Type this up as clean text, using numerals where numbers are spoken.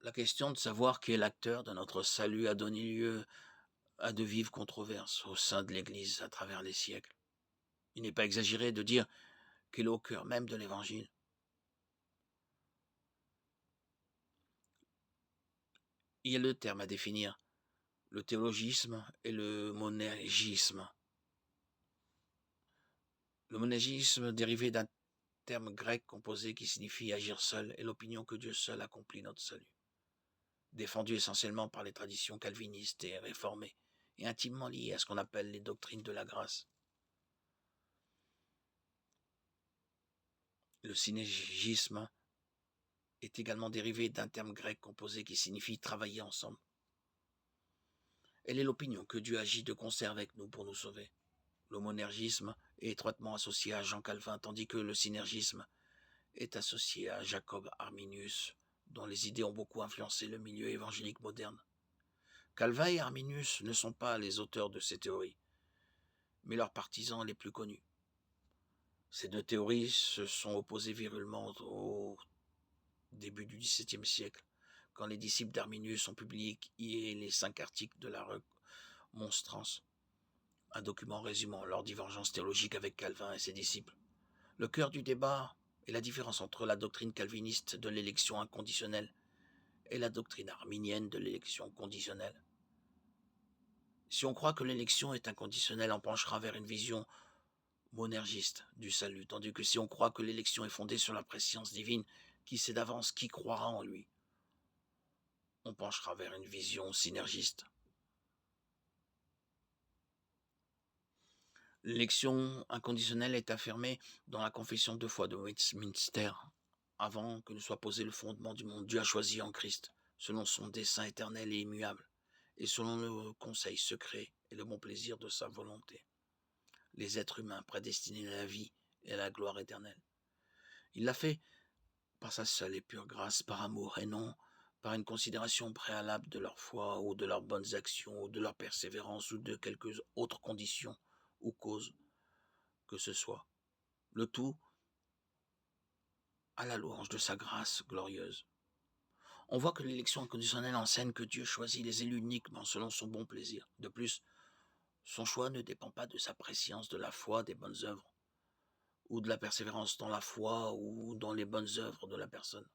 La question de savoir qui est l'acteur de notre salut a donné lieu à de vives controverses au sein de l'Église à travers les siècles. Il n'est pas exagéré de dire qu'il est au cœur même de l'Évangile. Il y a deux termes à définir, le théologisme et le monergisme. Le monergisme, dérivé d'un terme grec composé qui signifie agir seul, est l'opinion que Dieu seul accomplit notre salut. Défendu essentiellement par les traditions calvinistes et réformées, et intimement lié à ce qu'on appelle les doctrines de la grâce. Le synergisme est également dérivé d'un terme grec composé qui signifie travailler ensemble. Elle est l'opinion que Dieu agit de concert avec nous pour nous sauver. Le monergisme est étroitement associé à Jean Calvin, tandis que le synergisme est associé à Jacob Arminius, dont les idées ont beaucoup influencé le milieu évangélique moderne. Calvin et Arminius ne sont pas les auteurs de ces théories, mais leurs partisans les plus connus. Ces deux théories se sont opposées virulemment au début du XVIIe siècle, quand les disciples d'Arminius ont publié les 5 articles de la Remonstrance, un document résumant leur divergence théologique avec Calvin et ses disciples. Le cœur du débat est la différence entre la doctrine calviniste de l'élection inconditionnelle et la doctrine arminienne de l'élection conditionnelle. Si on croit que l'élection est inconditionnelle, on penchera vers une vision monergiste du salut, tandis que si on croit que l'élection est fondée sur la préscience divine, qui sait d'avance qui croira en lui, on penchera vers une vision synergiste. L'élection inconditionnelle est affirmée dans la confession de foi de Westminster, avant que ne soit posé le fondement du monde. Dieu a choisi en Christ, selon son dessein éternel et immuable, et selon le conseil secret et le bon plaisir de sa volonté, les êtres humains prédestinés à la vie et à la gloire éternelle. Il l'a fait par sa seule et pure grâce, par amour, et non par une considération préalable de leur foi ou de leurs bonnes actions ou de leur persévérance ou de quelques autres conditions ou causes que ce soit. Le tout à la louange de sa grâce glorieuse. On voit que l'élection inconditionnelle enseigne que Dieu choisit les élus uniquement selon son bon plaisir. De plus, son choix ne dépend pas de sa préscience, de la foi, des bonnes œuvres, ou de la persévérance dans la foi ou dans les bonnes œuvres de la personne.